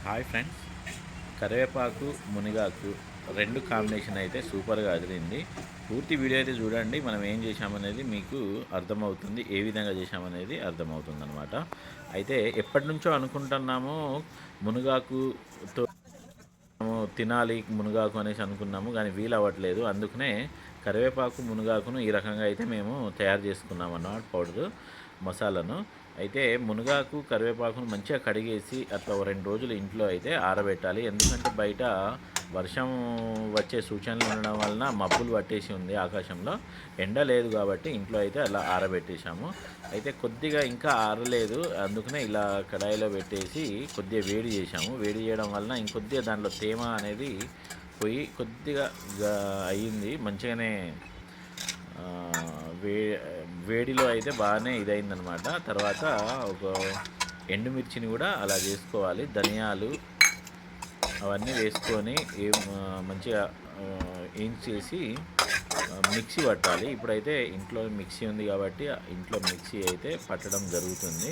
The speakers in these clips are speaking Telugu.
హాయ్ ఫ్రెండ్స్, కరివేపాకు మునగాకు రెండు కాంబినేషన్ అయితే సూపర్గా అదిరింది. పూర్తి వీడియో అయితే చూడండి. మనం ఏం చేసామనేది మీకు అర్థమవుతుంది, ఏ విధంగా చేసామనేది అర్థమవుతుంది అనమాట. అయితే ఎప్పటి నుంచో అనుకుంటున్నాము మునగాకుతో తినాలి మునగాకు అనేసి అనుకున్నాము, కానీ వీలు అవ్వట్లేదు. అందుకనే కరివేపాకు మునగాకును ఈ రకంగా అయితే మేము తయారు చేసుకున్నాం అన్నమాట, పౌడరు మసాలాను. అయితే మునగాకు కరివేపాకును మంచిగా కడిగేసి అట్లా 2 రోజులు ఇంట్లో అయితే ఆరబెట్టాలి. ఎందుకంటే బయట వర్షం వచ్చే సూచనలు ఉండడం వలన మబ్బులు పట్టేసి ఉంది ఆకాశంలో, ఎండ లేదు కాబట్టి ఇంట్లో అయితే అలా ఆరబెట్టేసాము. అయితే కొద్దిగా ఇంకా ఆరలేదు, అందుకనే ఇలా కడాయిలో పెట్టేసి కొద్దిగా వేడి చేసాము. వేడి చేయడం వలన ఇంకొద్దిగా దాంట్లో తేమ అనేది పోయి కొద్దిగా అయ్యింది, మంచిగానే వేడిలో అయితే బాగానే ఇదైందనమాట. తర్వాత ఒక ఎండుమిర్చిని కూడా అలా చేసుకోవాలి, ధనియాలు అవన్నీ వేసుకొని మంచిగా ఏం చేసి మిక్సీ పట్టాలి. ఇప్పుడైతే ఇంట్లో మిక్సీ ఉంది కాబట్టి ఇంట్లో మిక్సీ అయితే పట్టడం జరుగుతుంది.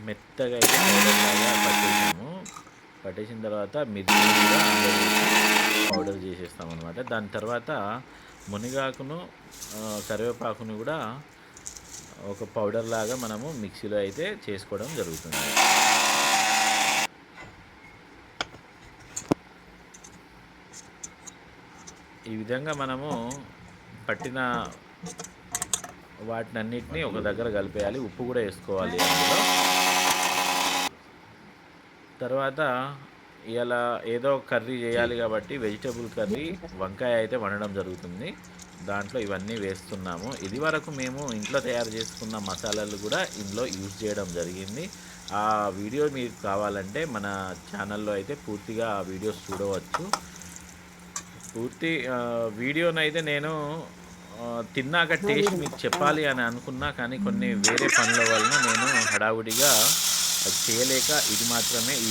మెత్తగా అయితే పౌడర్లాగా పట్టేసాము. పట్టేసిన తర్వాత మిర్చి కూడా పౌడర్ చేసేస్తాం అనమాట. దాని తర్వాత మునగాకును కరివేపాకును కూడా ఒక పౌడర్ లాగా మనము మిక్సీలో అయితే చేసుకోవడం జరుగుతుంది. ఈ విధంగా మనము పట్టిన వాటినన్నిటినీ ఒక దగ్గర కలిపేయాలి. ఉప్పు కూడా వేసుకోవాలి అందులో. తర్వాత ఇలా ఏదో కర్రీ చేయాలి కాబట్టి వెజిటబుల్ కర్రీ వంకాయ అయితే వండడం జరుగుతుంది. దాంట్లో ఇవన్నీ వేస్తున్నాము. ఇది వరకు మేము ఇంట్లో తయారు చేసుకున్న మసాలాలు కూడా ఇందులో యూజ్ చేయడం జరిగింది. ఆ వీడియో మీకు కావాలంటే మన ఛానల్లో అయితే పూర్తిగా ఆ వీడియోస్ చూడవచ్చు. పూర్తి వీడియోనైతే నేను తిన్నాక టేస్ట్ మీకు చెప్పాలి అని అనుకున్నా, కానీ కొన్ని వేరే పనుల వలన నేను హడావుడిగా అది చేయలేక ఈ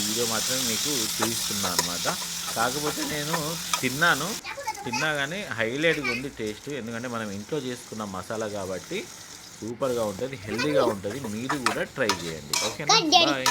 వీడియో మాత్రమే మీకు చూపిస్తున్నాను అనమాట. కాకపోతే నేను తిన్నా కానీ హైలైట్గా ఉంది టేస్ట్. ఎందుకంటే మనం ఇంట్లో చేసుకున్న మసాలా కాబట్టి సూపర్గా ఉంటుంది, హెల్తీగా ఉంటుంది. మీరు కూడా ట్రై చేయండి. ఓకేనా, బాయ్.